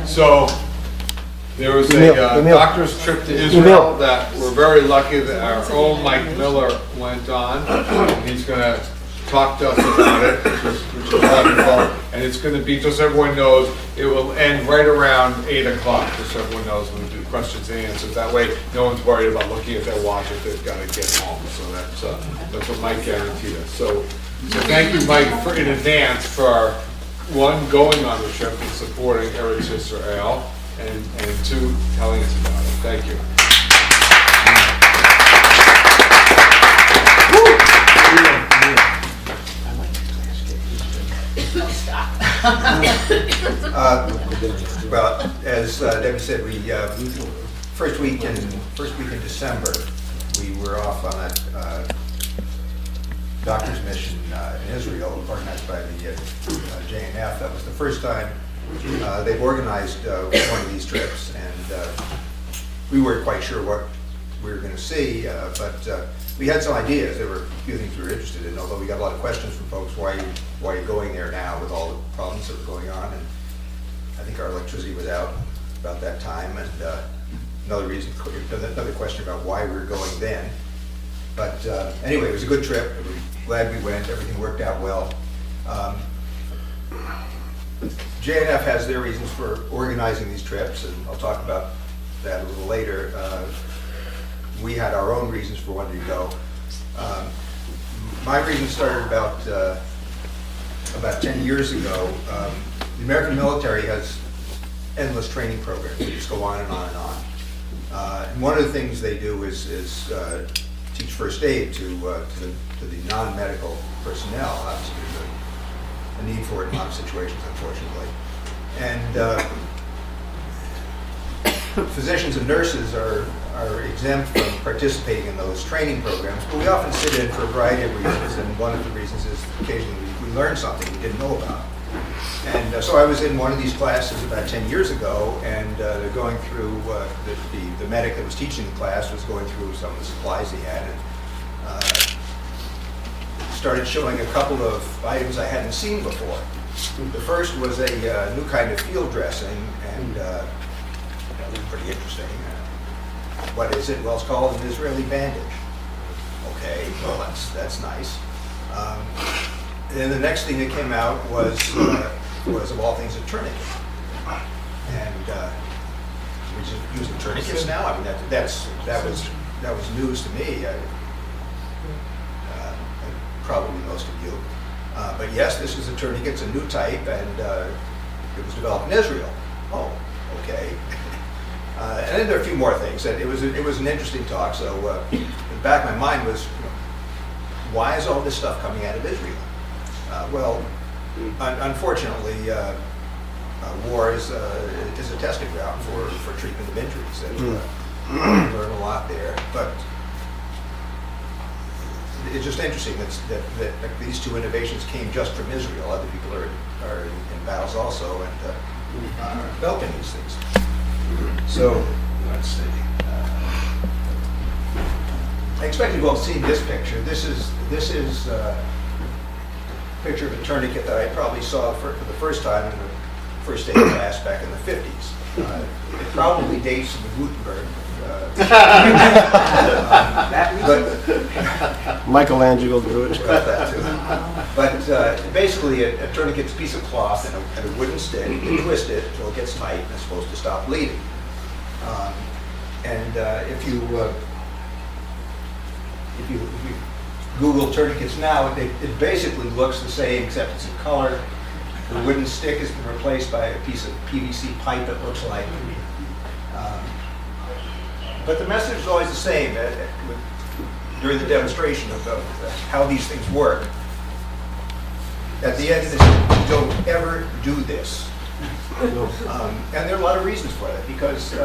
So there was a doctor's trip to Israel that we're very lucky that our own Mike Miller went on. He's going to talk to us about it, which is wonderful. And it's going to be, just so everyone knows, it will end right around 8 o'clock, just so everyone knows when we do questions and answers. That way, no one's worried about looking at their watch if they've got to get home. So that's what Mike guaranteed us. So thank you, Mike, in advance for one, going on the trip and supporting Eretz Yisrael, and two, telling us about it. Thank you. Well, as Debbie said, we first week in December, we were off on a doctor's mission in Israel, organized by the JNF. That was the first time they've organized one of these trips, and we weren't quite sure what we were going to see, but we had some ideas. There were a few things we were interested in, although we got a lot of questions from folks, why are you going there now with all the problems that were going on? And I think our electricity was out about that time, and another question about why we were going then. But anyway, it was a good trip. We're glad we went. Everything worked out well. JNF has their reasons for organizing these trips, and I'll talk about that a little later. We had our own reasons for wanting to go. My reason started about 10 years ago. The American military has endless training programs. They just go on and on and on. And one of the things they do is teach first aid to the non-medical personnel. Obviously, there's a need for it in a lot of situations, unfortunately. And physicians and nurses are exempt from participating in those training programs, but we often sit in for a variety of reasons, and one of the reasons is occasionally we learn something we didn't know about. And so I was in one of these classes about 10 years ago, and they're going through, the medic that was teaching the class was going through some of the supplies he had, and started showing a couple of items I hadn't seen before. The first was a new kind of field dressing, and that was pretty interesting. What is it? Well, it's called an Israeli bandage. Okay, well that's nice. And then the next thing that came out was of all things a tourniquet. And we're just using tourniquets now. I mean that was news to me. Probably most of you. But yes, this is a tourniquet. It's a new type, and it was developed in Israel. Oh, okay. And then there are a few more things. And it was an interesting talk. So in the back of my mind was, why is all this stuff coming out of Israel? Well, unfortunately, war is a testing ground for treatment of injuries. And we learn a lot there. But it's just interesting that these two innovations came just from Israel. Other people are in battles also and are developing these things. So let's see. I expect you've all seen this picture. This is a picture of a tourniquet that I probably saw for the first time in the first aid class back in the 50s. It probably dates from the Gutenberg. But Michelangelo drew it. But basically, a tourniquet's a piece of cloth and a wooden stick. You twist it until it gets tight, and it's supposed to stop bleeding. If you Google tourniquets now, it basically looks the same, except it's in color. The wooden stick has been replaced by a piece of PVC pipe, it looks like. But the message is always the same during the demonstration of how these things work. At the end, they say, don't ever do this. And there are a lot of reasons for that, because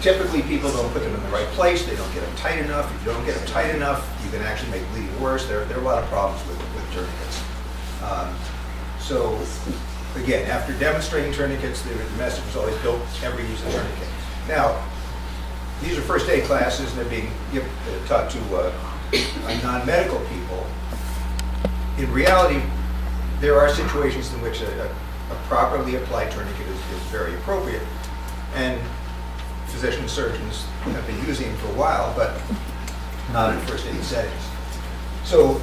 typically people don't put them in the right place, they don't get them tight enough. If you don't get them tight enough, you can actually make bleeding worse. There are a lot of problems with tourniquets. So again, after demonstrating tourniquets, the message is always don't ever use a tourniquet. Now, these are first aid classes, and they're being taught to non-medical people. In reality, there are situations in which a a properly applied tourniquet is very appropriate. And physicians, surgeons have been using it for a while, but not in first aid settings. So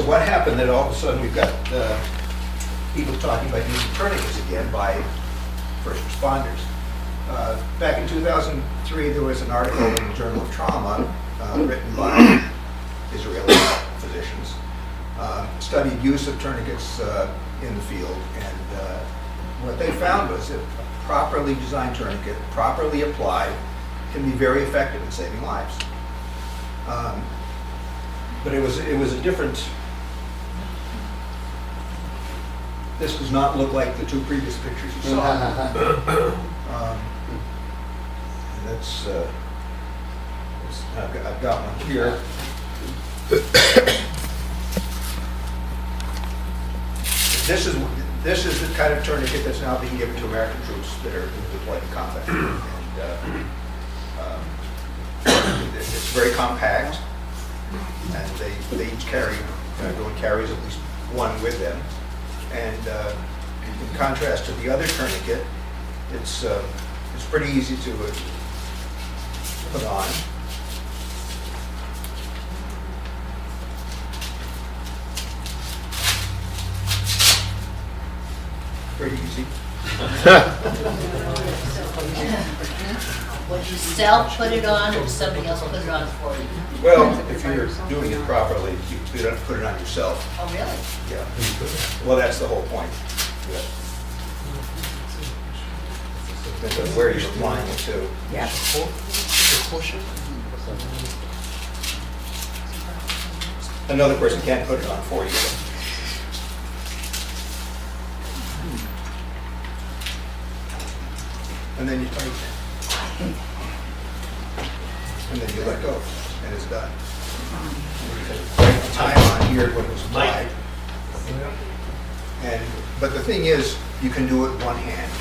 what happened that all of a sudden we've got people talking about using tourniquets again by first responders. Back in 2003, there was an article in the Journal of Trauma written by Israeli physicians, studied use of tourniquets in the field, and what they found was that a properly designed tourniquet, properly applied, can be very effective in saving lives. But it was a different. This does not look like the two previous pictures you saw. That's I've got one here. This is the kind of tourniquet that's now being given to American troops that are deployed in combat. And it's very compact, and they each carry, everyone carries at least one with them. And in contrast to the other tourniquet, it's pretty easy to put on. Pretty easy. Would you put it on, or somebody else put it on for you? Well, if you're doing it properly, you don't have to put it on yourself. Oh, really? Yeah. Well, that's the whole point. Depends on where you're applying it to. Yeah. Another person can't put it on for you. And then you tighten it. And then you let go, and it's done. Break the time on here when it was applied. But the thing is, you can do it with one hand.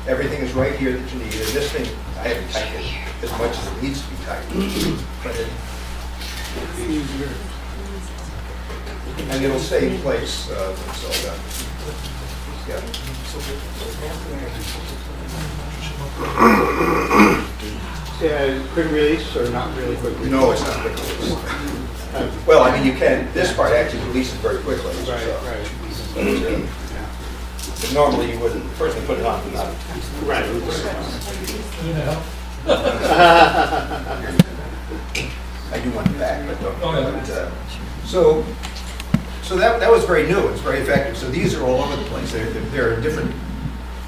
Everything is right here that you need. And this thing, I haven't tightened it as much as it needs to be tightened. But and it'll stay in place when it's all done. Yeah. Quick release or not really quick release? No, it's not quick release. Well, I mean, you can, this part actually releases very quickly. Right. But normally you wouldn't, first you put it on, but not. Right. I do want it back, but don't. But, so that was very new. It's very effective. So these are all over the place. There are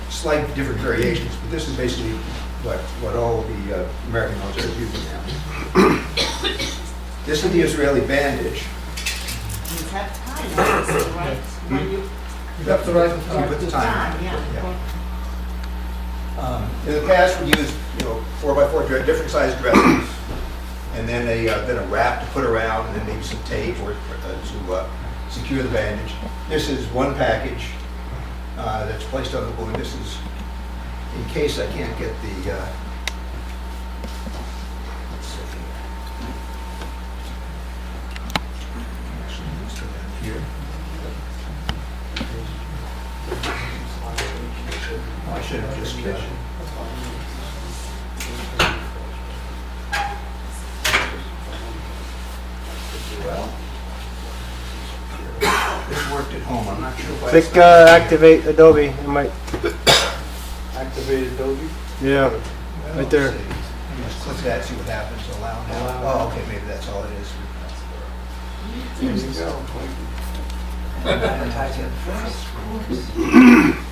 slight different variations, but this is basically what all the American military is using now. This is the Israeli bandage. You have time, right? That's the right time. With the time. In the past, we used 4x4 different sized dressings, and then a wrap to put around, and then maybe some tape or to secure the bandage. This is one package that's placed on the balloon. This is in case I can't get the. Let's see. Actually, let's go down here. I should have just. Well, this worked at home. I'm not sure why. Click activate Adobe. It might. Activate Adobe? Yeah, right there. Just click that, see what happens. Allow now. Oh, okay, maybe that's all it is. There you go. Advertise it first.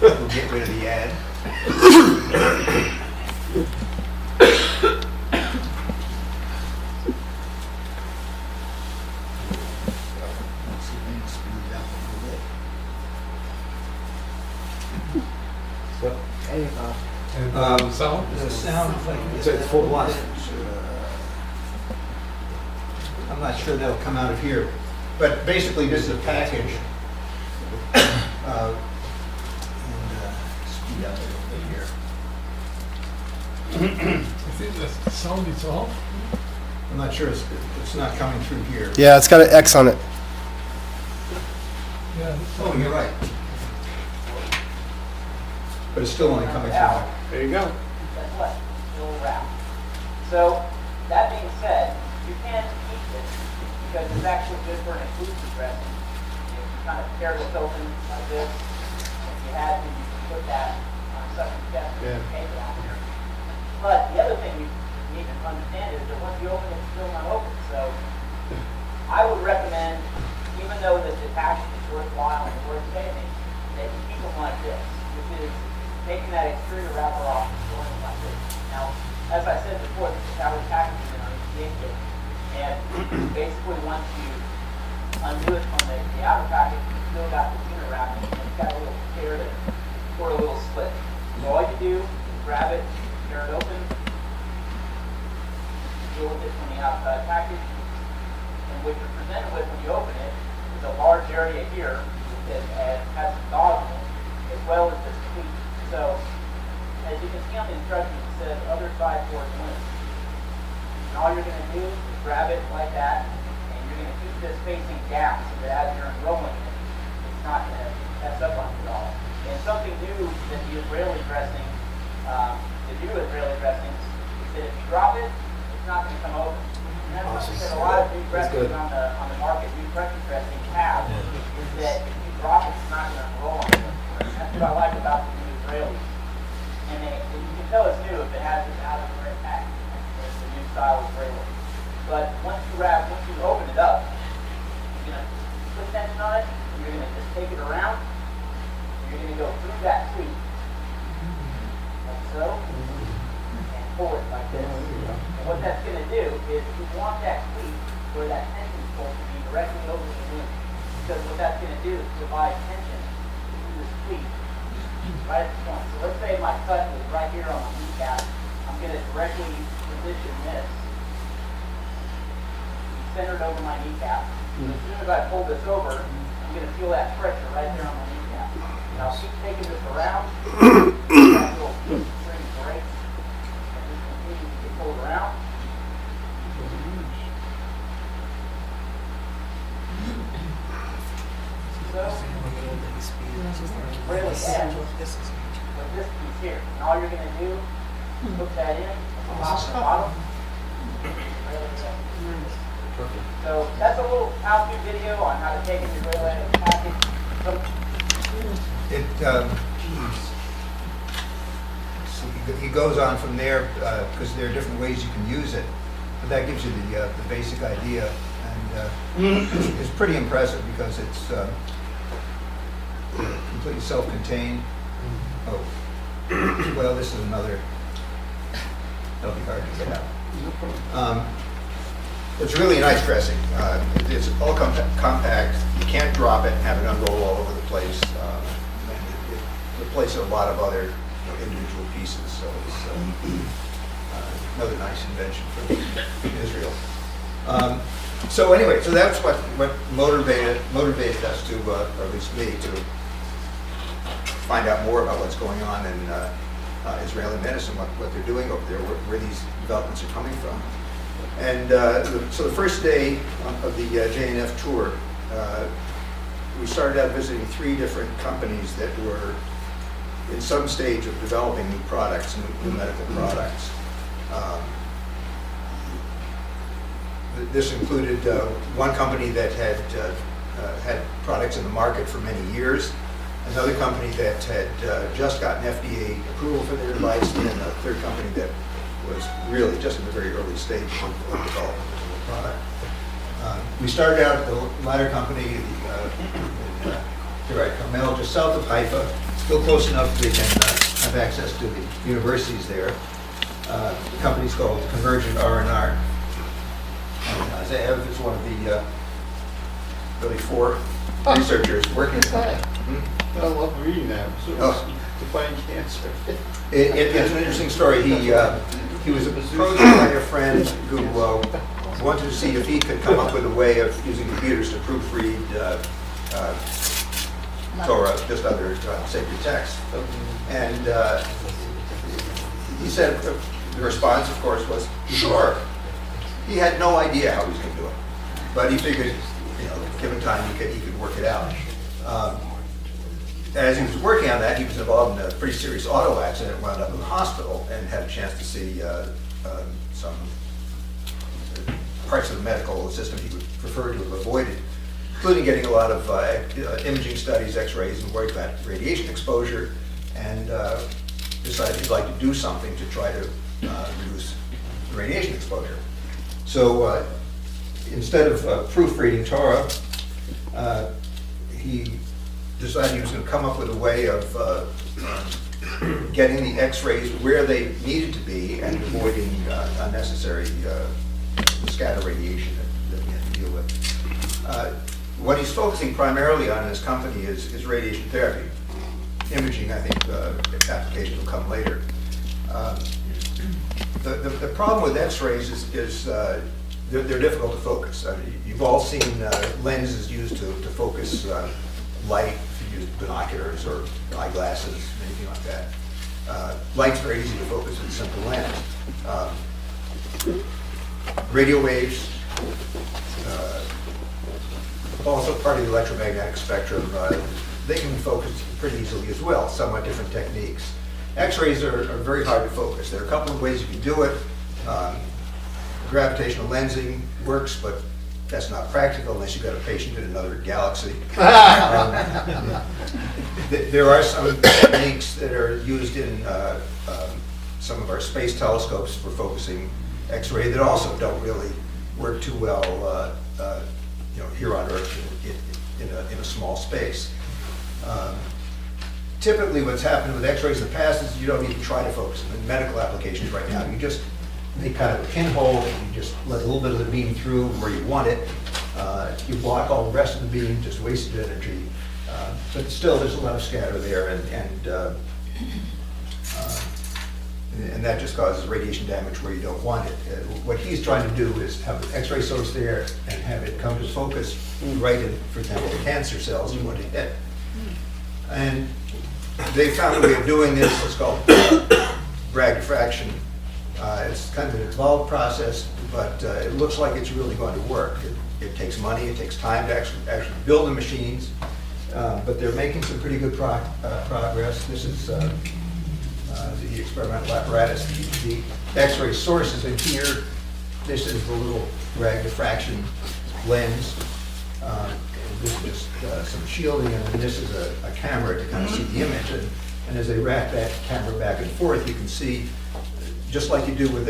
We'll get rid of the ad. Let's see if I can speed it up a little bit. There you go. Sound? The sound like It's at full blast. I'm not sure that'll come out of here, but basically this is a package. Speed up a little bit here. I think the sound is off. I'm not sure, it's not coming through here. Yeah, it's got an X on it. Yeah. Oh, you're right. but it's still only coming from There you go. Guess what? Still wrapped. So, that being said, you can keep this because it's actually good for an inclusive dressing. You kind of tear this open like this. If you had to, you can put that on something chest and take it out there. But the other thing you need to understand is that once you open it, it's still not open. So, I would recommend, even though this attachment is worthwhile and worth saving, that you keep them like this, which is taking that exterior wrapper off and storing it like this. Now, as I said before, this is how we package it in our EPA kit. And basically, once you undo it from the outer package, you still got the inner wrapping, and it's got a little tear there, or a little slit. So all you do is grab it, tear it open, deal with it from the outside package, and what you're presented with when you open it is a large area here that has some dog in it, as well as this cleat. So, as you can see on the instructions, it says other side towards length. And all you're going to do is grab it like that, and you're going to keep this facing down so that as you're unrolling it, it's not going to mess up on you at all. And something new that the Israeli dressing, the new Israeli dressings, is that if you drop it, it's not going to come open. And that's something that a lot of new dressings on the market, new French dressings have, is that if you drop it, it's not going to unroll on you. That's what I like about the new Israelis. And you can tell it's new if it has this out of the red pack. It's the new style Israeli. But once you open it up, you're going to put tension on it, and you're going to just take it around, and you're going to go through that cleat, like so, and pull it like this. And what that's going to do is you want that cleat where that tension is supposed to be directly over the loop. Because what that's going to do is provide tension to this cleat right at the point. So let's say my cut was right here on my kneecap. I'm going to directly position this centered over my kneecap. And as soon as I pull this over, I'm going to feel that pressure right there on my kneecap. And I'll keep taking this around. That little string breaks. And just continue to get pulled around. So, really end with this piece here. And all you're going to do is hook that in, top and bottom. So that's a little how-to video on how to take an Israeli package. He goes on from there because there are different ways you can use it, but that gives you the basic idea, and it's pretty impressive because it's completely self-contained. Oh, well, this is another. That'll be hard to get out. It's really a nice dressing. It's all compact. You can't drop it and have it unroll all over the place. It replaces a lot of other individual pieces. So it's another nice invention from Israel. So anyway, so that's what motivated us to, or at least me, to find out more about what's going on in Israeli medicine, what they're doing over there, where these developments are coming from. And so the first day of the JNF tour, we started out visiting 3 different companies that were in some stage of developing new products, new medical products. This included one company that had had products in the market for many years, another company that had just gotten FDA approval for their device, and a third company that was really just in the very early stage of development of the product. We started out at the latter company here at Carmel, just south of Haifa, still close enough they can have access to the universities there. The company's called Convergent R&R. Ze'ev is one of the really 4 researchers working on it. I love reading that. To find cancer. It's an interesting story. He was approached by a friend who wanted to see if he could come up with a way of using computers to proofread Torah, just other sacred texts. And he said, the response, of course, was, sure. He had no idea how he was going to do it. But he figured, given time, he could work it out. as he was working on that, he was involved in a pretty serious auto accident, wound up in the hospital, and had a chance to see some parts of the medical system he would prefer to have avoided, including getting a lot of imaging studies, x-rays, and worried about radiation exposure, and decided he'd like to do something to try to reduce the radiation exposure. So instead of proofreading Torah, he decided he was going to come up with a way of getting the x-rays where they needed to be and avoiding unnecessary scatter radiation that we have to deal with. What he's focusing primarily on in his company is radiation therapy. Imaging, I think, applications will come later. The problem with x-rays is they're difficult to focus. I mean, you've all seen lenses used to focus light, if you use binoculars or eyeglasses, anything like that. Light's very easy to focus with a simple lens. Radio waves, also part of the electromagnetic spectrum, they can be focused pretty easily as well, somewhat different techniques. X-rays are very hard to focus. There are a couple of ways you can do it. Gravitational lensing works, but that's not practical unless you've got a patient in another galaxy. There are some techniques that are used in some of our space telescopes for focusing X-ray that also don't really work too well here on Earth in a small space. Typically what's happened with X-rays in the past is you don't even try to focus them. In medical applications right now, you just make kind of a pinhole and you just let a little bit of the beam through where you want it. You block all the rest of the beam, just wasted energy. But still there's a lot of scatter there, and that just causes radiation damage where you don't want it. What he's trying to do is have an X-ray source there and have it come to focus right in, for example, the cancer cells you want to hit. And they found a way of doing this. It's called Bragg diffraction. It's kind of an involved process, but it looks like it's really going to work. It takes money, it takes time to actually build the machines, but they're making some pretty good progress. This is the experimental apparatus. The X-ray source is in here. This is the little Bragg diffraction lens. This is just some shielding, and then this is a camera to kind of see the image. And as they rack that camera back and forth, you can see, just like you do with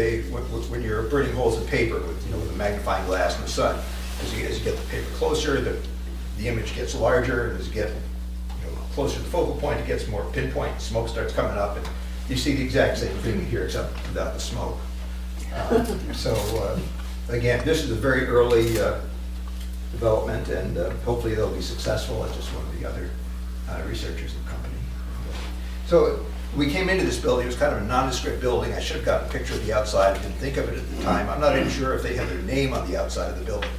when you're burning holes in paper with a magnifying glass in the sun. As you get the paper closer, the image gets larger, and as you get closer to the focal point, it gets more pinpoint. Smoke starts coming up, and you see the exact same thing here, except without the smoke. Again, this is a very early development, and hopefully they'll be successful. It's just one of the other researchers in the company. So we came into this building. It was kind of a nondescript building. I should have gotten a picture of the outside. I didn't think of it at the time. I'm not even sure if they have their name on the outside of the building.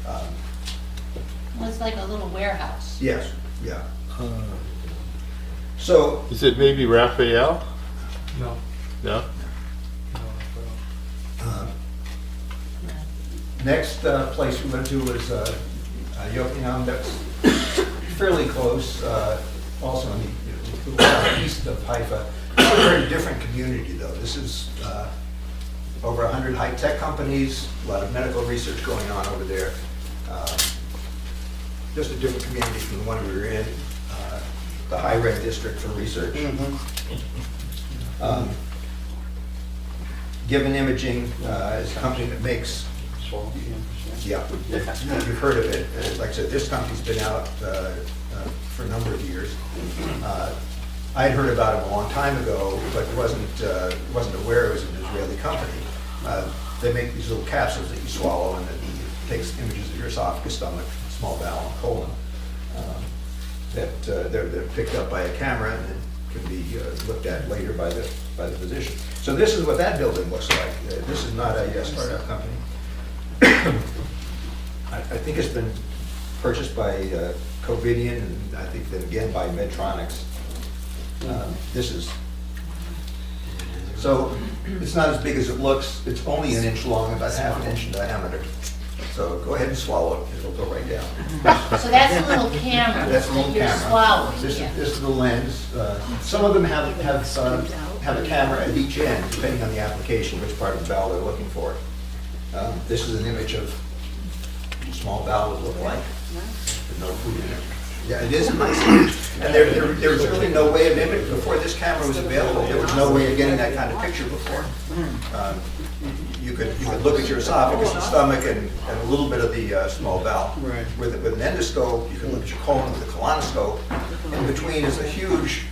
Well, it's like a little warehouse. Yes, yeah. So Is it maybe Raphael? No. No? next place we went to was Yokneam. That's fairly close, also on the east of Haifa. It's a very different community, though. This is over 100 high-tech companies, a lot of medical research going on over there. Just a different community from the one we were in, the high-red district for research. Given Imaging is a company that makes, yeah, you've heard of it. Like I said, this company's been out for a number of years. I had heard about it a long time ago, but wasn't aware it was an Israeli company. They make these little capsules that you swallow, and it takes images of your esophagus, stomach, small bowel, and colon. They're picked up by a camera and then can be looked at later by the physician. So this is what that building looks like. This is not a startup company. I think it's been purchased by Covidien, and I think then again by Medtronics. This is, so it's not as big as it looks. It's only an inch long, about half an inch in diameter. So go ahead and swallow it, it'll go right down. So that's a little camera That's a little that you're camera. swallowing. This yeah. is the lens. Some of them have a camera at each end, depending on the application, which part of the valve they're looking for. This is an image of a small valve would look like, with no food in it. Yeah, it is a nice image. And there was really no way of imaging, before this camera was available, there was no way of getting that kind of picture before. You could look at your esophagus and stomach and a little bit of the small valve. Right. With an endoscope, you can look at your colon with a colonoscope. In between is a huge,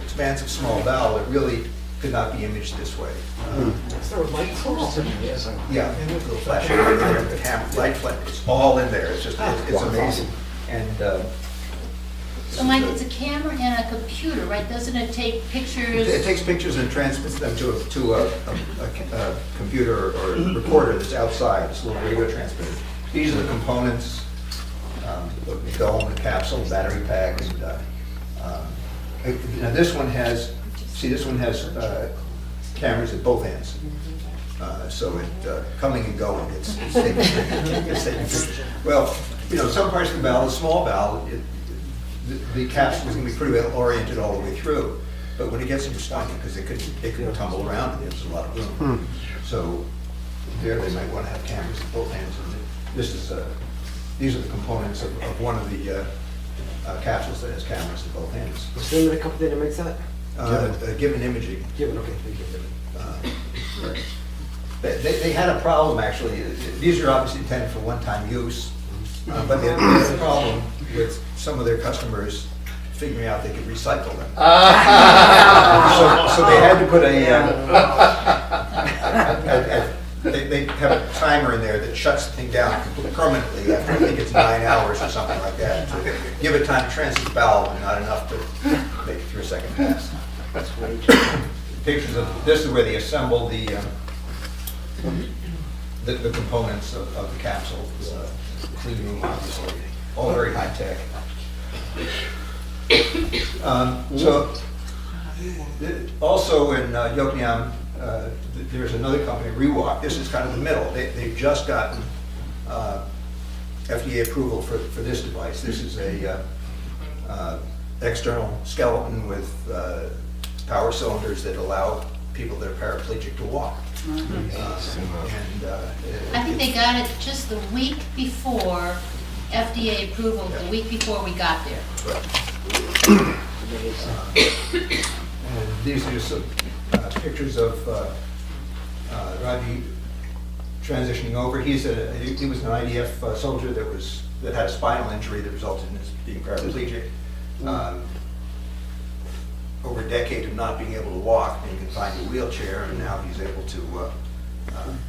expansive small valve that really could not be imaged this way. Yeah, little flash over there, the camera, light flash, it's all in there. It's just, it's amazing. And So Mike, it's a camera and a computer, right? Doesn't it take pictures? it takes pictures and transmits them to a computer or a recorder that's outside. It's a little radio transmitter. These are the components, the dome, the capsule, the battery pack, and now this one has, cameras at both ends. So it coming and going, it's taking pictures. Well, some parts of the valve, the small valve, the capsule is going to be pretty well oriented all the way through. But when it gets in your stomach, because it could tumble around and there's a lot of room. So there they might want to have cameras at both ends. And these are the components of one of the capsules that has cameras at both ends. What's the name of the company that makes that? Given Imaging. Given, okay, thank you. They had a problem, actually. These are obviously intended for one-time use, but they had a problem with some of their customers figuring out they could recycle them. So they had to put they have a timer in there that shuts the thing down permanently after, I think it's 9 hours or something like that, to give it time to transfer the valve and not enough to make it through a second pass. Pictures of, this is where they assemble the components of the capsule. Clean room, obviously, all very high tech. Also in Yokneam, there's another company, Rewalk. This is kind of the middle. They've just gotten FDA approval for this device. This is a external skeleton with power cylinders that allow people that are paraplegic to walk. I think they got it just the week before FDA approval, the week before we got there. And these are just some pictures of Rabbi transitioning over. He was an IDF soldier that had a spinal injury that resulted in his being paraplegic. Over a decade of not being able to walk, being confined to a wheelchair, and now he's able to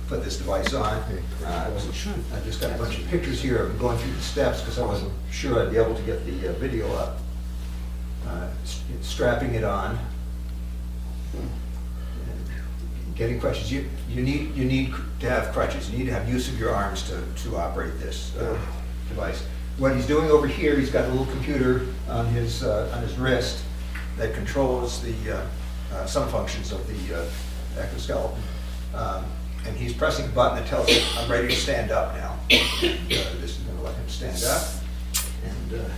put this device on. I just got a bunch of pictures here of him going through the steps because I wasn't sure I'd be able to get the video up. Strapping it on, and getting crutches. You need to have crutches. You need to have use of your arms to operate this device. What he's doing over here, he's got a little computer on his wrist that controls the some functions of the exoskeleton. And he's pressing a button that tells him, I'm ready to stand up now. This is going to let him stand up. And there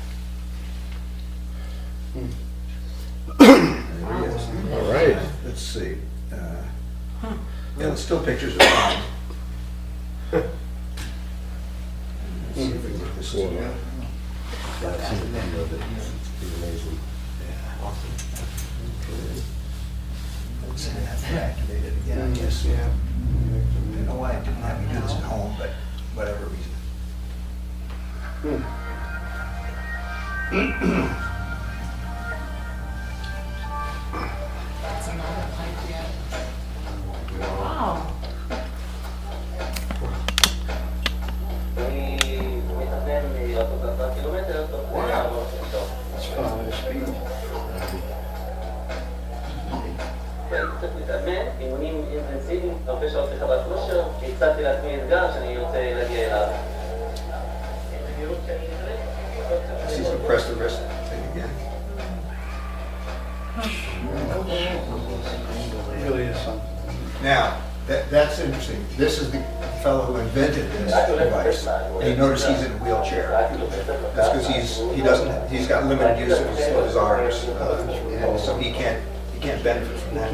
he is. All right. Let's see. Yeah, the still pictures are fine. Let's see if we can get this together. Let's have to activate it again, I guess. I don't know why I didn't have me do this at home, but whatever reason. That's another pipe, yeah. Wow. קצת מתאמן, אימונים אינטנסיביים, הרבה שעות בחדר כושר, הצעתי לעצמי אתגר שאני רוצה להגיע אליו. She's going to press the wrist thing again. It really is something. Now, that's interesting. This is fellow who invented this device, and he noticed he's in a wheelchair. That's because he's got limited use of his arms, and so he can't benefit from that.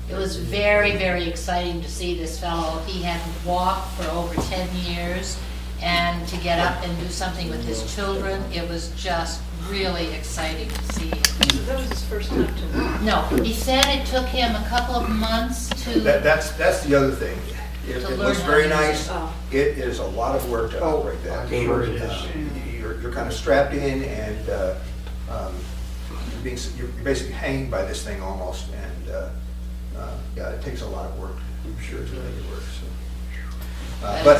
It was very, very exciting to see this fellow. He hadn't walked for over 10 years, and to get up and do something with his children, it was just really exciting to see him. That was his first time to walk. No, he said it took him a couple of months to... That's the other thing. It looks very nice. Oh. It is a lot of work to operate that. You're kind of strapped in, and you're basically hanging by this thing almost, and yeah, it takes a lot of work. I'm sure to make it work. So. But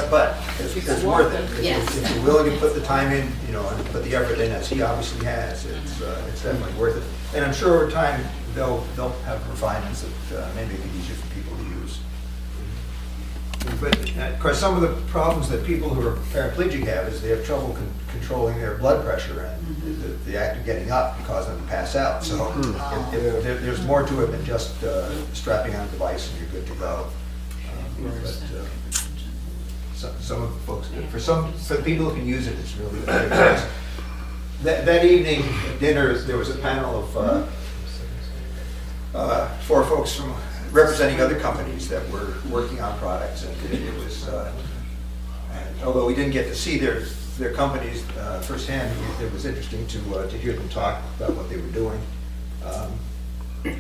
it's worth it. Yes. If you're willing to put the time in, and put the effort in, as he obviously has, it's definitely worth it. And I'm sure over time they'll have refinements that may make it easier for people to use. But of course, some of the problems that people who are paraplegic have is they have trouble controlling their blood pressure, and the act of getting up can cause them to pass out. So there's more to it than just strapping on a device and you're good to go. Some of the folks, for the people who can use it, it's really good. That evening at dinner, there was a panel of 4 folks from representing other companies that were working on products, and it was. And although we didn't get to see their companies firsthand, it was interesting to hear them talk about what they were doing. Try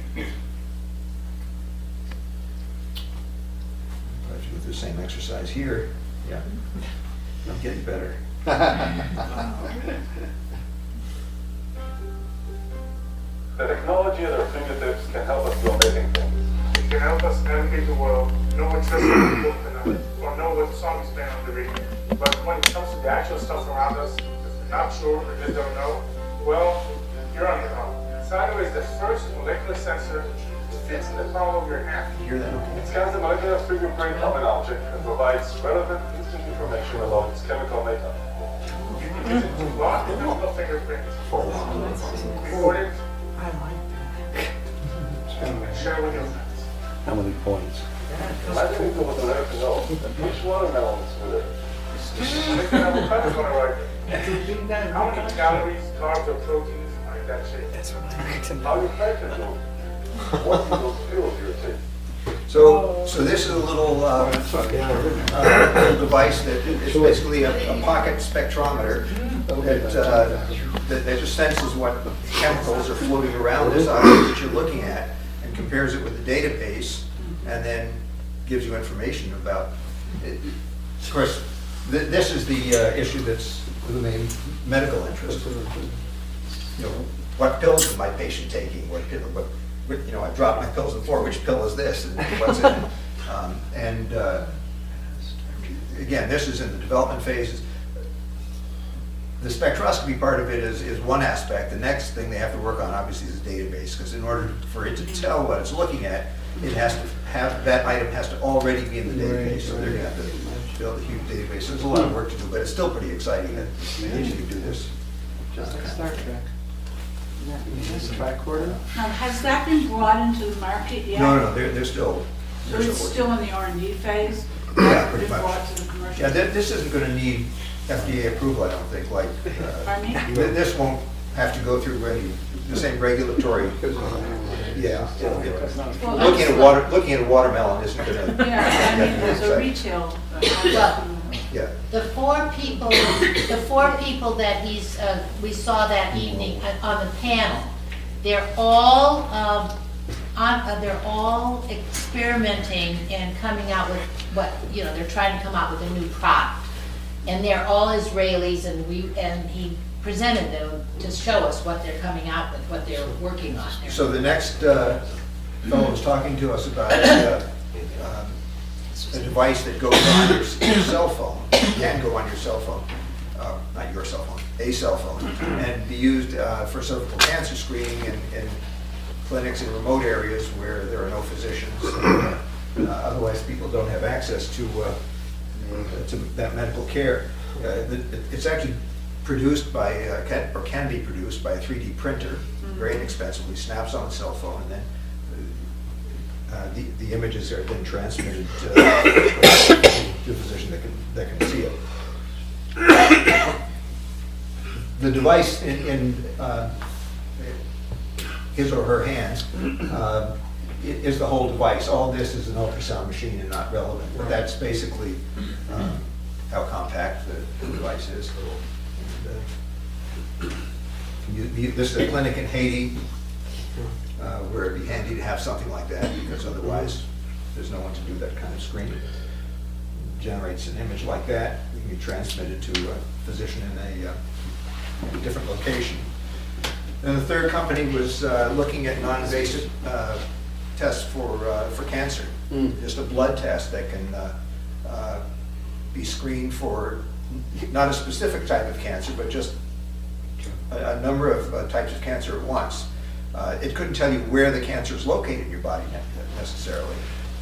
to do the same exercise here. Yeah, I'm getting better. The technology at our fingertips can help us do amazing things. It can help us navigate the world, know what trust people or know what song is playing on the radio. But when it comes to the actual stuff around us, if we're not sure or just don't know, well, you're on your own. Cyto is the first molecular sensor that fits in the palm of your hand. You hear that? Okay. It scans the molecular fingerprint of an object and provides relevant instant information about its chemical makeup. You can use it to block the physical fingerprint. Record it. I like And share with your friends. How many points? Imagine if there was an ever to know that each watermelon is with it. Look at avocado on the right there. How many calories, carbs, or proteins are in that shape? How you factor them? What do those pills you're taking? So this is a little device that is basically a pocket spectrometer that just senses what chemicals are floating around this object that you're looking at, and compares it with the database, and then gives you information about it. Of course, this is the issue that's of the main medical interest. What pills is my patient taking? I dropped my pills before. Which pill is this? And what's in it? Again, this is in the development phases. The spectroscopy part of it is one aspect. The next thing they have to work on, obviously, is the database, because in order for it to tell what it's looking at, it has to have that item has to already be in the database. So they're going to have to build a huge database. So there's a lot of work to do, but it's still pretty exciting that you can do this. Just like Star Trek. Tricorder? Now, has that been brought into the market yet? No, they're still. So it's still in the R&D phase? Yeah, pretty Been much. brought to the commercial? Yeah, this isn't going to need FDA approval, I don't think. Pardon me? This won't have to go through the same regulatory. Yeah. Looking at a watermelon isn't going to. Yeah, I mean, there's a retail. Yeah. The four people that we saw that evening on the panel, they're all experimenting and coming out with they're trying to come out with a new product, and they're all Israelis, and he presented them to show us what they're coming out with, what they're working on. So the next fellow was talking to us about a device that goes on your cell phone, can go on your cell phone, not your cell phone, a cell phone, and be used for cervical cancer screening and clinics in remote areas where there are no physicians. Otherwise, people don't have access to that medical care. It's actually produced by, can be produced by a 3D printer, very inexpensively, snaps on a cell phone, and then the images are then transmitted to a physician that can see it. The device in his or her hands is the whole device. All this is an ultrasound machine and not relevant, but that's basically how compact the device is. This is a clinic in Haiti where it'd be handy to have something like that, because otherwise there's no one to do that kind of screening. Generates an image like that, it can be transmitted to a physician in a different location. And the third company was looking at non-invasive tests for cancer. Just a blood test that can be screened for not a specific type of cancer, but just a number of types of cancer at once. It couldn't tell you where the cancer is located in your body necessarily,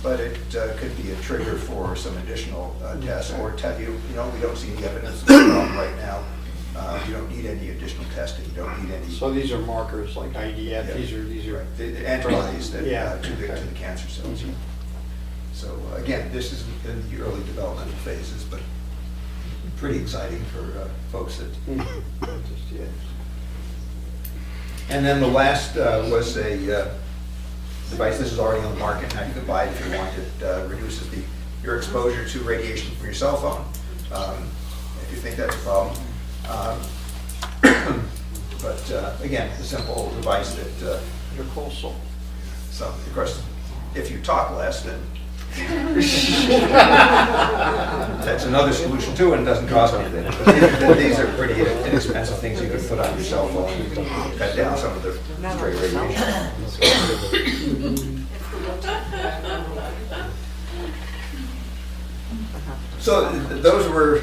but it could be a trigger for some additional tests, or tell you, we don't see any evidence of the problem right now. You don't need any additional testing. You don't need any. So these are markers like IDF. Yeah. These are right. The antibodies that to the cancer cells. So again, this is in the early developmental phases, but pretty exciting for folks that. And then the last was a device. This is already on the market. Now you can buy it if you want. It reduces your exposure to radiation from your cell phone, if you think that's a problem. But again, a simple device that your cold soul. So of course, if you talk less, then that's another solution too, and it doesn't cost anything. But these are pretty inexpensive things you can put on your cell phone and cut down some of the stray radiation. So those were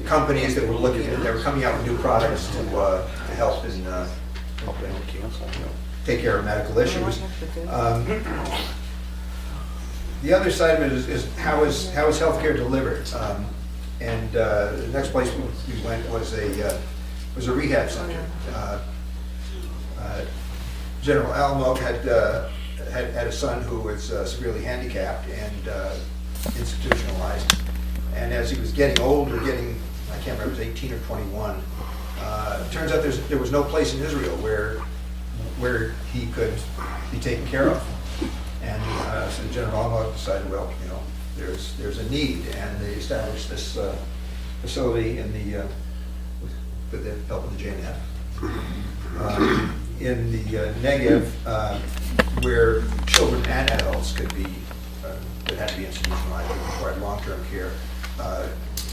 companies that were looking at, they were coming out with new products to help in take care of medical issues. The other side of it is how is healthcare delivered? And the next place we went was a rehab center. General Alamo had a son who was severely handicapped and institutionalized. And as he was getting older, I can't remember, it was 18 or 21, it turns out there was no place in Israel where he could be taken care of. And so General Alamo decided, well, there's a need, and they established this facility with the help of the JNF in the Negev, where children and adults could be that had to be institutionalized and required long-term care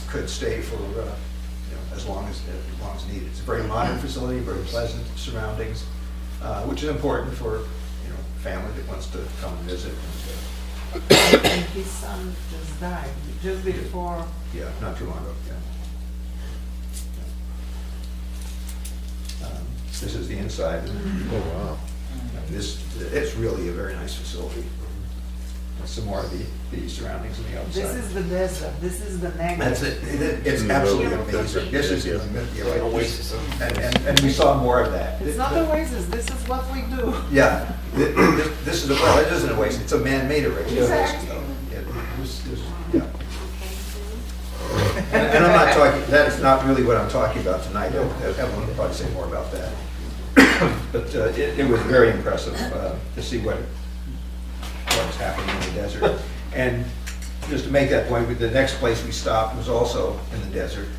could stay for as long as needed. It's a very modern facility, very pleasant surroundings, which is important for family that wants to come and visit. And his son just died just before. Yeah, not too long ago. Yeah. This is the inside. Oh wow! It's really a very nice facility. Some more of the surroundings on the outside. This is the desert. This is the Negev. That's it. It's absolutely amazing. This is right. Oasis, and we saw more of that. It's not oasis. This is what we do. Yeah, this is it isn't an oasis. It's a man-made oasis. Exactly. Yeah. And I'm not talking. That's not really what I'm talking about tonight. Evelyn will probably say more about that. But it was very impressive to see what was happening in the desert. And just to make that point, the next place we stopped was also in the desert,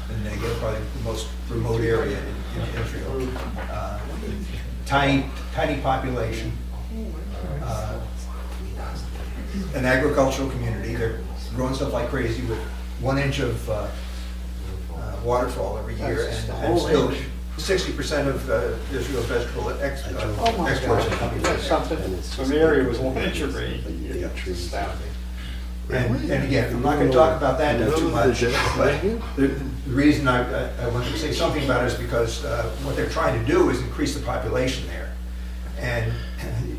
in the Negev, probably the most remote area in Israel. Tiny population, an agricultural community. They're growing stuff like crazy with 1 inch of waterfall every year, and still 60% of Israel's vegetable exports are coming from there. So the area was 1 inch of rain. And again, I'm not going to talk about that too much, but the reason I wanted to say something about it is because what they're trying to do is increase the population there. And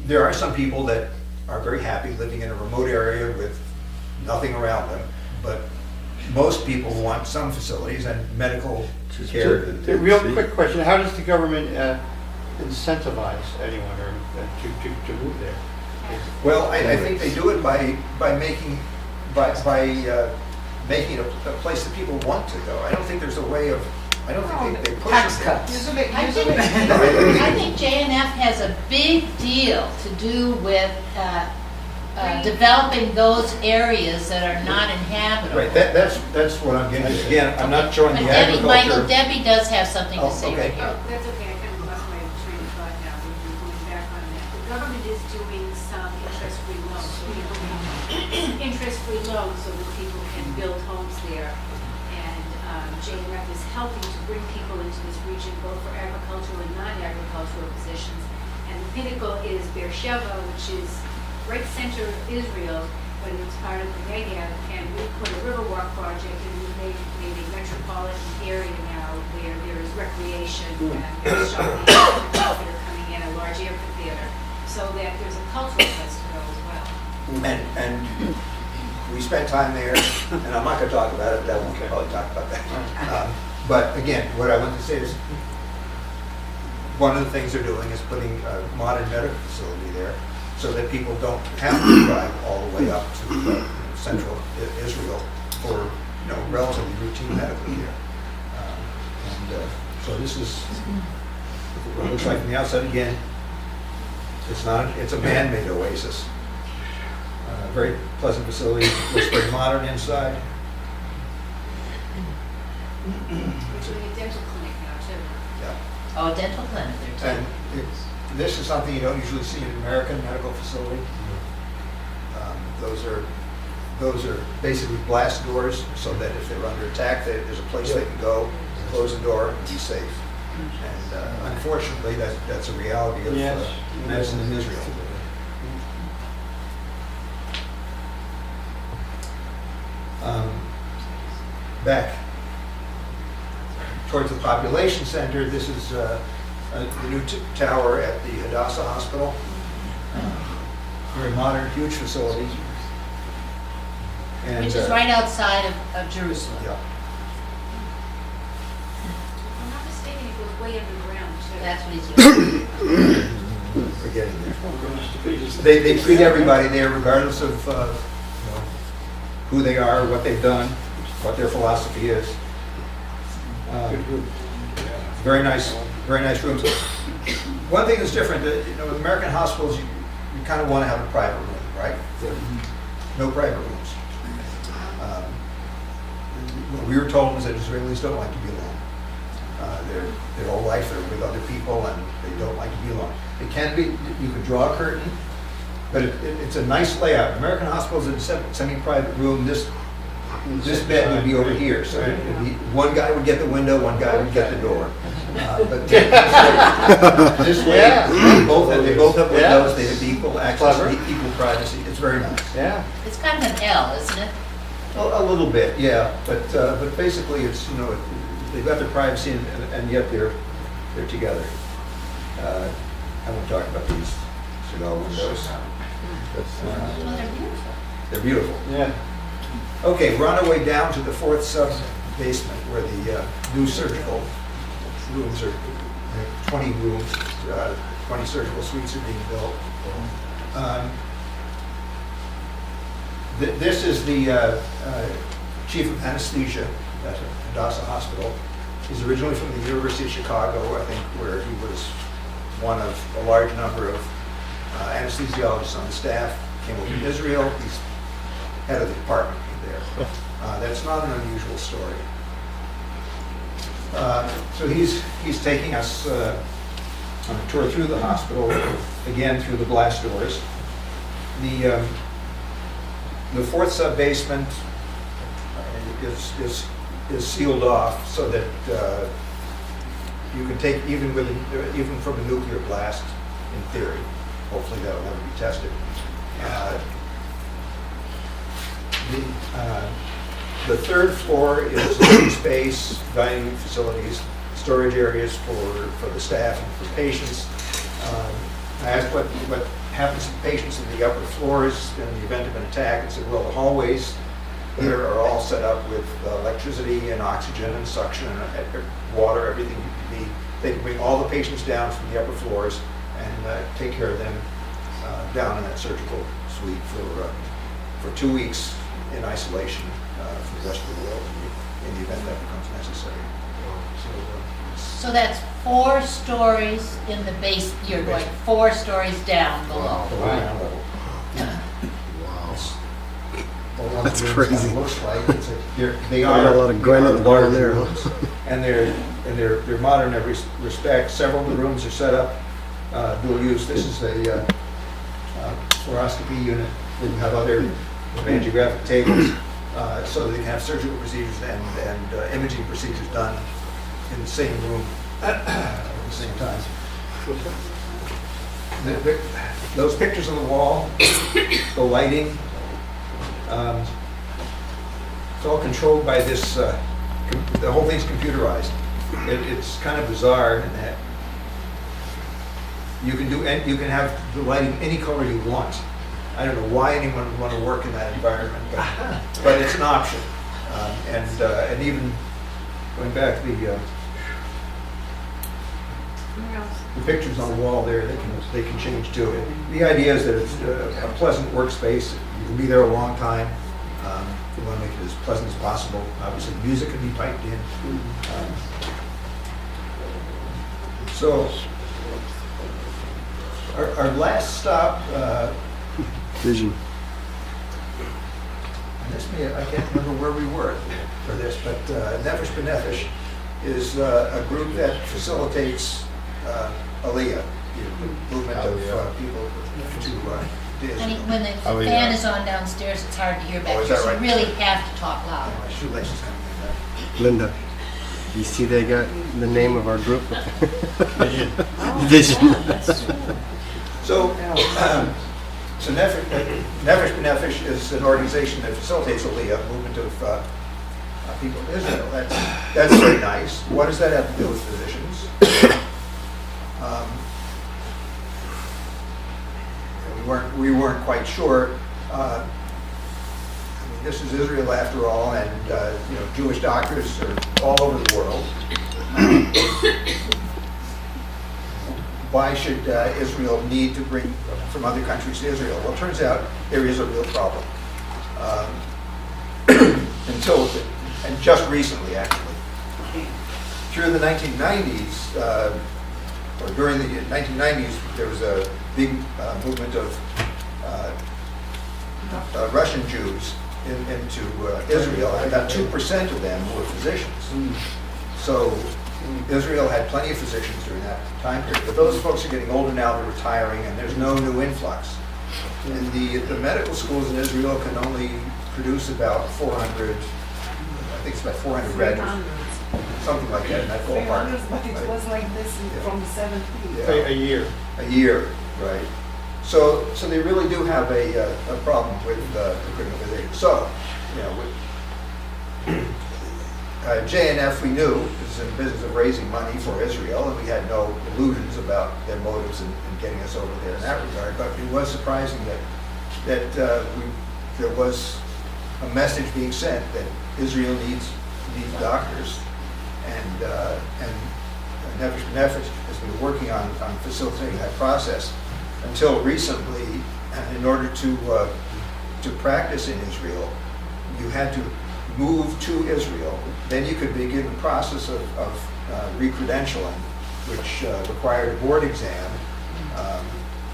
there are some people that are very happy living in a remote area with nothing around them, but most people want some facilities and medical care. The real quick question, how does the government incentivize anyone or to move there? Well, I think they do it by making making it a place that people want to go. I don't think there's a way of, I don't think they push Tax it. cuts. I think JNF has a big deal to do with developing those areas that are not inhabitable. Right, that's what I'm getting at. Again, I'm not showing But the Debbie, Michael, agriculture. Debbie does have something to Oh, say okay. right here. That's okay, I kind of lost my train of thought now, we're going back on that. The government is doing some interest-free loans, so people can, interest-free loans so that people can build homes there. And JNF is helping to bring people into this region, both for agricultural and non-agricultural positions. And the pinnacle is Beersheba, which is right center of Israel, but it's part of the Negev, and we put a Riverwalk project, and we made a metropolitan area now where there is recreation and there's shopping that are coming in, a large amphitheater, so that there's a cultural place to go as well. And we spent time there, and I'm not going to talk about it, that won't probably talk about that. But again, what I want to say is, one of the things they're doing is putting a modern medical facility there, so that people don't have to drive all the way up to central Israel for relatively routine medical care. So this is what it looks like from the outside. Again, it's a man-made oasis. Very pleasant facility. Looks very modern inside. We're doing a dental clinic now too. Yeah. Oh, a dental clinic there And this is something you don't usually see in an American medical facility. Those are basically blast doors, so that if they're under attack, there's a place they can go, close the door, and be safe. And unfortunately, that's a reality of medicine in Israel. Back towards the population center, this is the new tower at the Hadassah Hospital. Very modern, huge facility. And, Which is right outside of Jerusalem. Yeah. If I'm not mistaken, it goes way underground too. That's what he's doing. We're getting there. They treat everybody there regardless of who they are, what they've done, what their philosophy is. Very nice rooms. One thing that's different, with American hospitals, you kind of want to have a private room, right? No private rooms. What we were told was that Israelis don't like to be alone. Their whole life they're with other people and they don't like to be alone. It can be, you could draw a curtain, but it's a nice layout. American hospitals in a semi-private room, this bed would be over here. So it'd be, one guy would get the window, one guy would get the door. But this way, they both have windows, they have equal access, equal privacy. It's very nice. Yeah. It's kind of an L, isn't it? A little bit, yeah. But basically, it's they've got their privacy and yet they're together. I won't talk about these cigar windows. Well, they're beautiful. They're beautiful. Yeah. Okay, we're on our way down to the fourth sub-basement where the new surgical rooms are, 20 rooms, 20 surgical suites are being built. This is the chief of anesthesia at Hadassah Hospital. He's originally from the University of Chicago, I think, where he was one of a large number of anesthesiologists on the staff. Came over to Israel. He's head of the department there. That's not an unusual story. So he's taking us on a tour through the hospital, again through the blast doors. The fourth sub-basement is sealed off so that you can take even from a nuclear blast, in theory. Hopefully that will never be tested. The third floor is living space, dining facilities, storage areas for the staff and for patients. I asked what happens to patients in the upper floors in the event of an attack, and said, well, the hallways here are all set up with electricity and oxygen and suction and water, everything you need. They can bring all the patients down from the upper floors and take care of them down in that surgical suite for 2 weeks in isolation from the rest of the world in the event that becomes necessary. So that's 4 stories in the base, you're going 4 stories down below. That's crazy. Looks like they Got are a lot of granite in the bottom there, huh? rooms, and they're modern in every respect. Several of the rooms are set up dual use. This is a fluoroscopy unit. We have other angiographic tables so that they can have surgical procedures and imaging procedures done in the same room at the same time. Those pictures on the wall, the lighting, it's all controlled by this, the whole thing's computerized. It's kind of bizarre in that you can have the lighting any color you want. I don't know why anyone would want to work in that environment, but it's an option. And even going back to the pictures on the wall there, they can change too. The idea is that it's a pleasant workspace. You can be there a long time. You want to make it as pleasant as possible. Obviously, music can be piped in. So, our last stop. Vision. I can't remember where we were for this, but Nefesh B'Nefesh is a group that facilitates Aliyah, the movement of people to And Israel. when the fan is on downstairs, it's hard to hear back Oh, is here, that so right? you really have to talk loud. My shoelace is coming in. Linda, you see they got the name of our group? Vision. Vision. So Nefesh B'Nefesh is an organization that facilitates Aliyah, movement of people in Israel. That's very nice. What does that have to do with physicians? We weren't quite sure. I mean, this is Israel after all, and Jewish doctors are all over the world. Why should Israel need to bring from other countries to Israel? Well, it turns out there is a real problem. And just recently, actually. Through the 1990s, or during the 1990s, there was a big movement of Russian Jews into Israel, and about 2% of them were physicians. So Israel had plenty of physicians during that time period, but those folks are getting older now, they're retiring, and there's no new influx. And the medical schools in Israel can only produce about 400, I think it's about 400 graduates, something like that in that ballpark. But it was like this from the 70s. A year. A year, right. So they really do have a problem with critical physicians. So, JNF, we knew, is in the business of raising money for Israel, and we had no illusions about their motives in getting us over there in that regard. But it was surprising that there was a message being sent that Israel needs doctors, and Nefesh B'Nefesh has been working on facilitating that process until recently. In order to practice in Israel, you had to move to Israel. Then you could begin the process of re-credentialing, which required a board exam.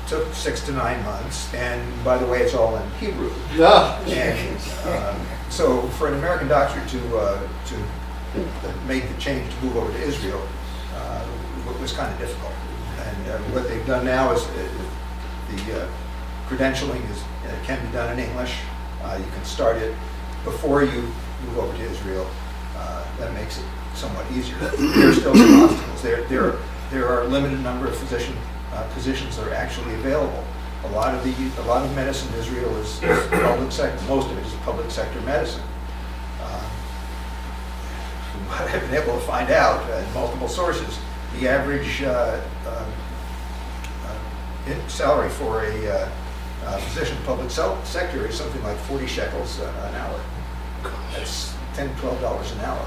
Took 6 to 9 months, and by the way, it's all in Hebrew. Yeah. And so, for an American doctor to make the change to move over to Israel was kind of difficult. And what they've done now is the credentialing can be done in English. You can start it before you move over to Israel. That makes it somewhat easier. There are still some obstacles. There are a limited number of positions that are actually available. A lot of medicine in Israel is public sector. Most of it is public sector medicine. From what I've been able to find out in multiple sources, the average salary for a physician in public sector is something like 40 shekels an hour. That's $10, $12 an hour.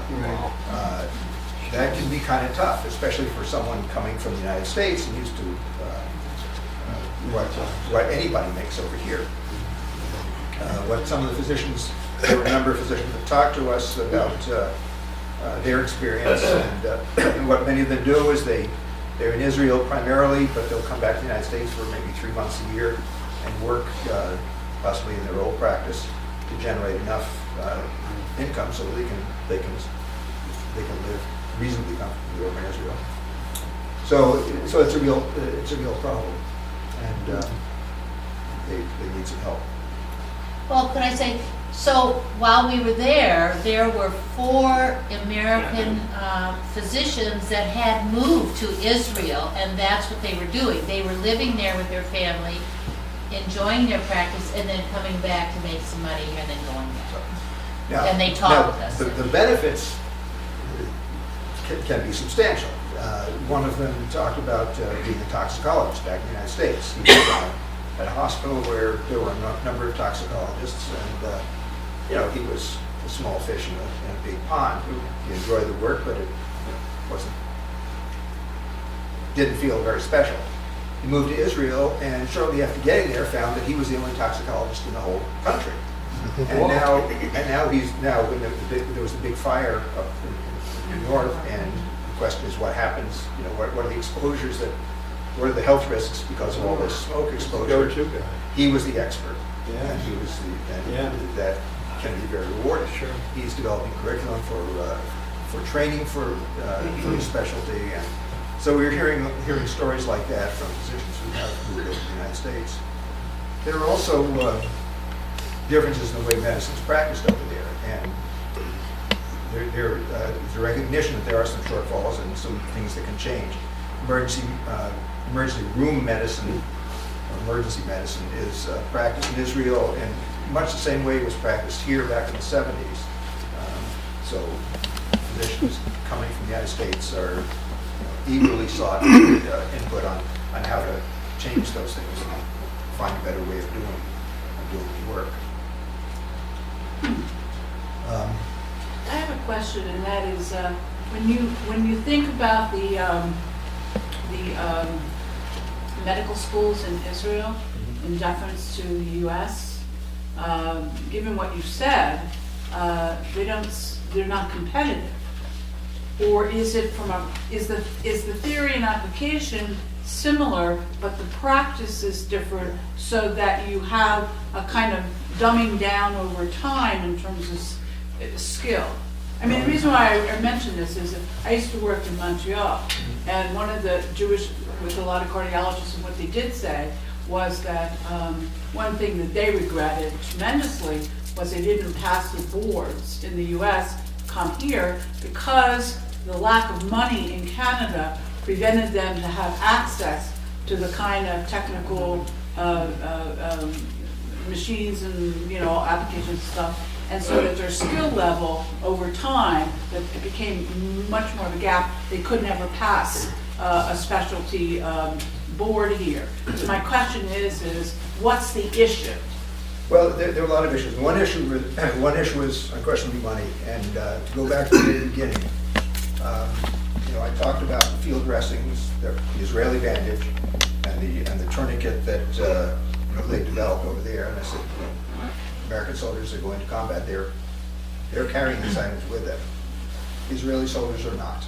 That can be kind of tough, especially for someone coming from the United States and used to what anybody makes over here. What some of the physicians, there were a number of physicians that talked to us about their experience, and what many of them do is they're in Israel primarily, but they'll come back to the United States for maybe 3 months a year and work possibly in their old practice to generate enough income so that they can live reasonably comfortably over in Israel. So it's a real problem, and they need some help. Well, could I say, so while we were there were 4 American physicians that had moved to Israel, and that's what they were doing. They were living there with their family, enjoying their practice, and then coming back to make some money and then going back. Now, and they talked with us. The benefits can be substantial. One of them talked about being a toxicologist back in the United States. He was at a hospital where there were a number of toxicologists, and he was a small fish in a big pond. He enjoyed the work, but it didn't feel very special. He moved to Israel, and shortly after getting there, found that he was the only toxicologist in the whole country. And now when there was a big fire up in the north, and the question is what happens, what are the exposures what are the health risks because of all this smoke exposure? He was the expert. Yeah. And he was that can be very rewarding. Sure. He's developing curriculum for training for his specialty, and so we're hearing stories like that from physicians who live in the United States. There are also differences in the way medicine's practiced over there, and there's a recognition that there are some shortfalls and some things that can change. Emergency room medicine, or emergency medicine, is practiced in Israel in much the same way it was practiced here back in the 70s. So physicians coming from the United States are eagerly sought input on how to change those things and find a better way of doing the work. I have a question, and that is, when you think about the medical schools in Israel, in deference to the U.S., given what you said, they're not competitive, or is it is the theory and application similar, but the practice is different, so that you have a kind of dumbing down over time in terms of skill? I mean, the reason why I mention this is that I used to work in Montreal, and one of the with a lot of cardiologists, and what they did say was that one thing that they regretted tremendously was they didn't pass the boards in the U.S. come here, because the lack of money in Canada prevented them to have access to the kind of technical machines and applications and stuff. And so that their skill level over time, that it became much more of a gap. They could never pass a specialty board here. So my question is what's the issue? Well, there are a lot of issues. One issue is unquestionably money. And to go back to the very beginning, I talked about the field dressings, the Israeli bandage, and the tourniquet that they developed over there. And I said, American soldiers are going to combat. They're carrying these items with them. Israeli soldiers are not.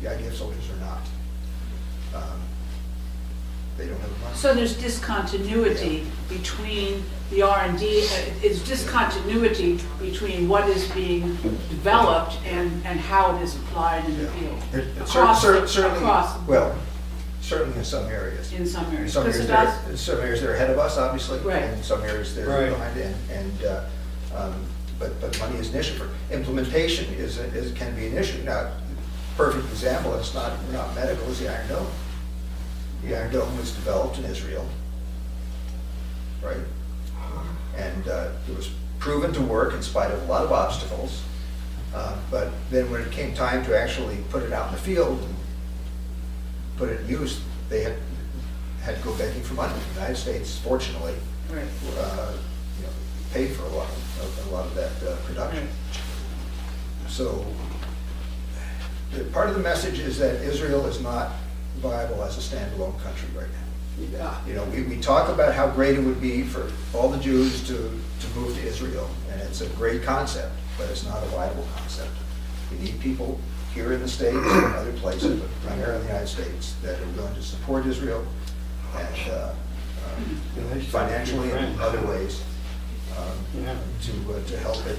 The IDF soldiers are not. They don't have the money. So there's discontinuity between the R&D. It's discontinuity between what is being developed and how it is applied in the field. Certainly in some areas. In some areas. Some areas they're ahead of us, obviously, right. And in some areas they're behind. But money is an issue. For implementation can be an issue. Now, perfect example. It's not medical. Is the Iron Dome. The Iron Dome was developed in Israel, right? And it was proven to work in spite of a lot of obstacles. But then when it came time to actually put it out in the field and put it in use, they had to go begging for money. The United States, fortunately, Right. Paid for a lot of that production. So part of the message is that Israel is not viable as a standalone country right now. Yeah. We talk about how great it would be for all the Jews to move to Israel, and it's a great concept, but it's not a viable concept. We need people here in the States and other places, but primarily in the United States, that are willing to support Israel and financially and in other ways to help it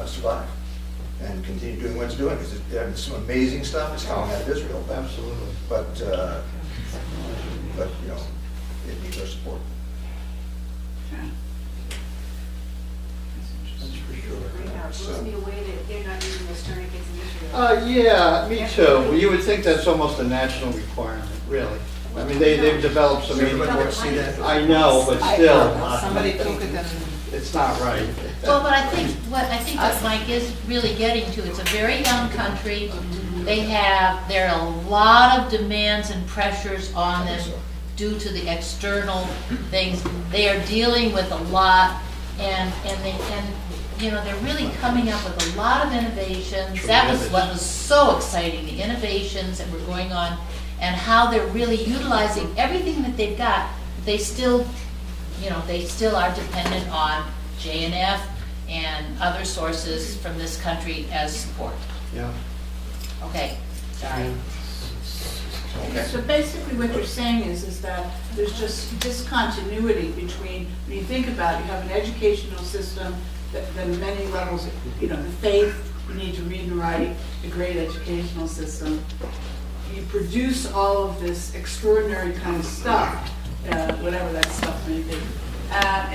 survive and continue doing what it's doing, because there's some amazing stuff that's coming out of Israel. Absolutely. But it needs our support. That's for sure. Blows me away that they're not using those tourniquets in Israel. Yeah, me too. You would think that's almost a national requirement, really. I mean, they've developed some. Everybody wants to see that. I know, but still. Somebody took it and. It's not right. Well, but I think what Mike is really getting to, it's a very young country. There are a lot of demands and pressures on them due to the external things. They are dealing with a lot, and they're really coming up with a lot of innovations. That was what was so exciting, the innovations that were going on, and how they're really utilizing everything that they've got. They still are dependent on JNF and other sources from this country as support. Yeah. Okay, sorry. Okay. So basically what you're saying is that there's just discontinuity between, when you think about it, you have an educational system that many levels, the faith, you need to read and write, a great educational system. You produce all of this extraordinary kind of stuff, whatever that stuff may be,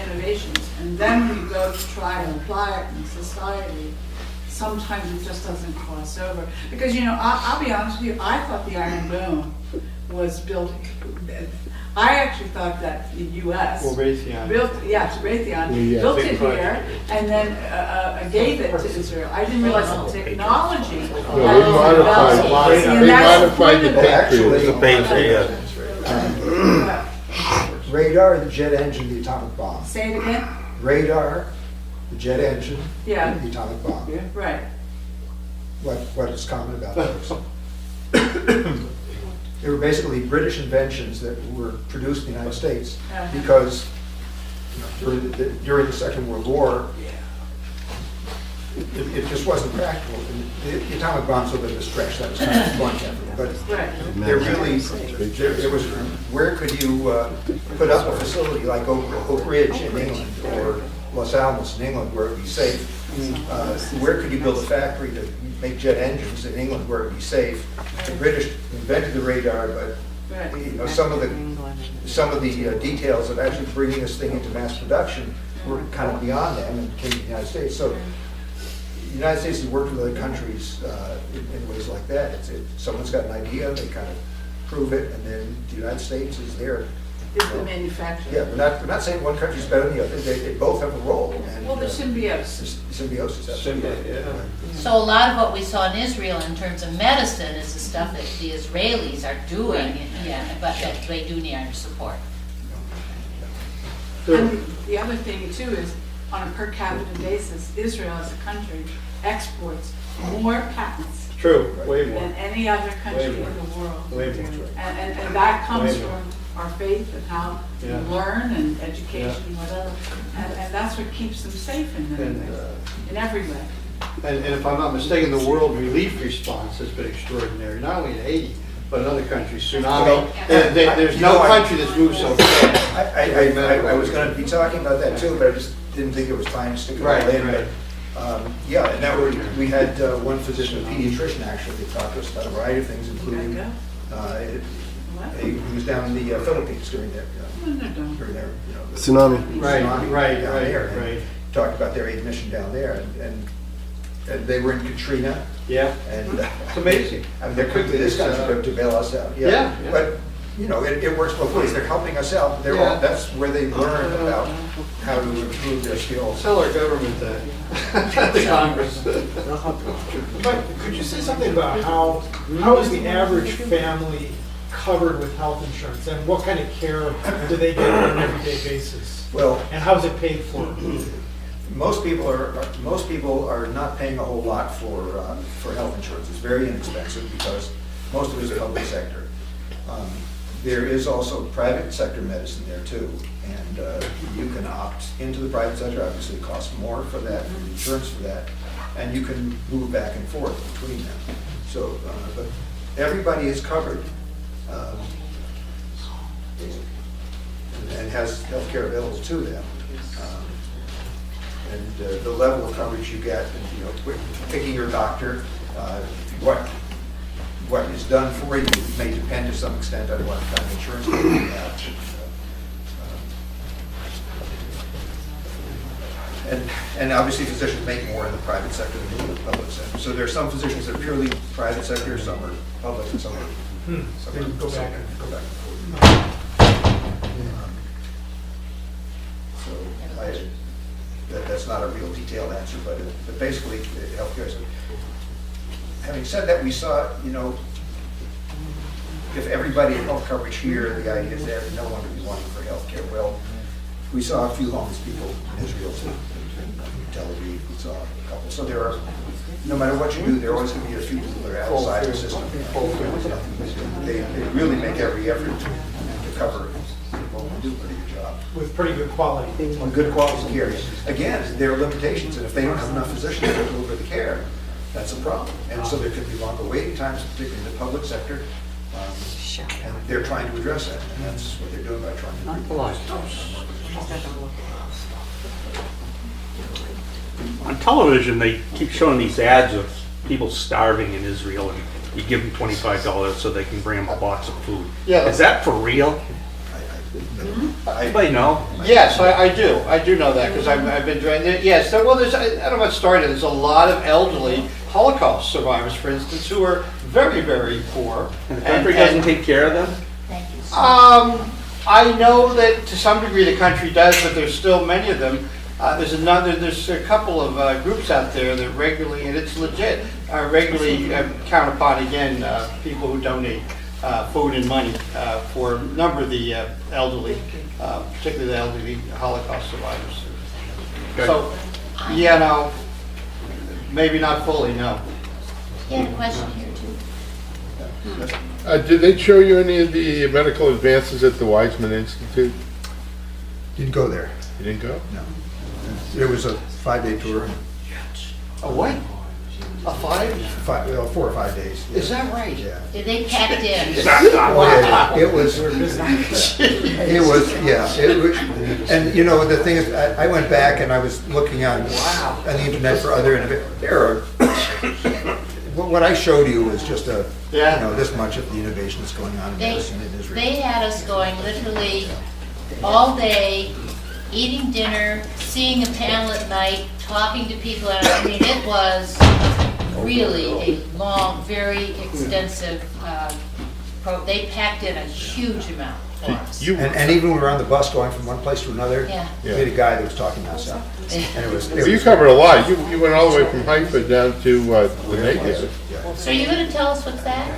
innovations. And then when you go to try and apply it in society, sometimes it just doesn't cross over. Because, I'll be honest with you, I thought the Iron Dome was built, I actually thought that the U.S. Raytheon. built it here and then gave it to Israel. I didn't realize the technology had developed. They modified the Radar, the jet engine, the atomic bomb. Say it again? Radar, the jet engine, Yeah. the atomic bomb. Yeah. Right. What is common about those? They were basically British inventions that were produced in the United States because during the Second World War, it just wasn't practical. The atomic bomb's a little bit of a stretch, that was kind of one effort, but there really, it was, where could you put up a facility like Oak Ridge in England or Los Alamos in England where it would be safe? Where could you build a factory to make jet engines in England where it would be safe? The British invented the radar, but some of the details of actually bringing this thing into mass production were kind of beyond them and came to the United States. So the United States has worked with other countries in ways like that. Someone's got an idea, they kind of prove it, and then the United States is there. Is the manufacturer. Yeah, we're not saying one country's better than the other. They both have a role. And, Well, there's symbiosis. Symbiosis, absolutely. So a lot of what we saw in Israel in terms of medicine is the stuff that the Israelis are doing, but that they do need our support. And the other thing too is, on a per capita basis, Israel as a country exports more patents True, way more. than any other country in the world. Way more. And that comes Way more. from our faith and how we learn and education and whatever. And that's what keeps them safe in every way. And if I'm not mistaken, the world relief response has been extraordinary, not only in Haiti, but in other countries. Tsunami, there's no country that's moved so fast. I was going to be talking about that too, but I just didn't think it was time to stick it all in. Right. And now we had one physician, a pediatrician actually, that talked to us about a variety of things, including he was down in the Philippines during their Tsunami. Right. Talked about their aid mission down there, and they were in Katrina. Yeah. And it's amazing. I mean, they're quickly this country to bail us out. Yeah. But it works both ways. They're helping us out. That's where they learn about how to improve their skills. Tell our government that. The Congress. But could you say something about how is the average family covered with health insurance, and what kind of care do they get on an everyday basis? Well, And how is it paid for? most people are not paying a whole lot for health insurance. It's very inexpensive because most of it is public sector. There is also private sector medicine there too, and you can opt into the private sector. Obviously, it costs more for that, for the insurance for that, and you can move back and forth between them. So, but everybody is covered and has health care available to them. And the level of coverage you get, and, picking your doctor, what is done for you may depend to some extent on what kind of insurance you have. And obviously physicians make more in the private sector than in the public sector. So there are some physicians that are purely private sector, some are public, and some are Go back and forth. So that's not a real detailed answer, but basically healthcare is. Having said that, we saw, if everybody had health coverage here, the idea is that no one would be wanting for health care. Well, we saw a few homeless people in Israel, Tel Aviv, we saw a couple. So there are, no matter what you do, there are always going to be a few people that are outside the system. They really make every effort to cover people and do a pretty good job. With pretty good quality. On good quality care. Again, there are limitations, and if they don't have enough physicians to deliver the care, that's a problem. And so there could be longer waiting times, particularly in the public sector, and they're trying to address that, and that's what they're doing by trying to. On television, they keep showing these ads of people starving in Israel, and you give them $25 so they can bring them a box of food. Yeah. Is that for real? Anybody know? Yes, I do. I do know that because I've been doing it. Yes, well, I don't know what started. There's a lot of elderly Holocaust survivors, for instance, who are very, very poor. And the country doesn't take care of them? Thank you. I know that to some degree the country does, but there's still many of them. There's a couple of groups out there that regularly, and it's legit, regularly count upon, again, people who donate food and money for a number of the elderly, particularly the elderly Holocaust survivors. Okay. So, no, maybe not fully, no. You had a question here too. Did they show you any of the medical advances at the Weizmann Institute? Didn't go there. You didn't go? No. There was a 5-day tour. A what? A 4 or 5 days. Is that right? Yeah. They packed in. It was, and the thing is, I went back and I was looking on the internet for other what I showed you was just this much of the innovation that's going on in medicine in Israel. They had us going literally all day, eating dinner, seeing a panel at night, talking to people. And I mean, it was really a long, very extensive, they packed in a huge amount for us. And even when we were on the bus going from one place to another, we had a guy that was talking us up. And you covered a lot. You went all the way from Haifa down to the Negev. So are you going to tell us what's that?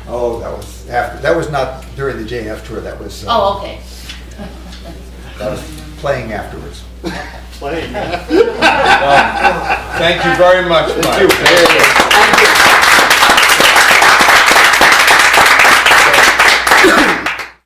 Oh, that was after. That was not during the JF tour. That was. Oh, okay. That was playing afterwards. Playing. Thank you very much, Mike.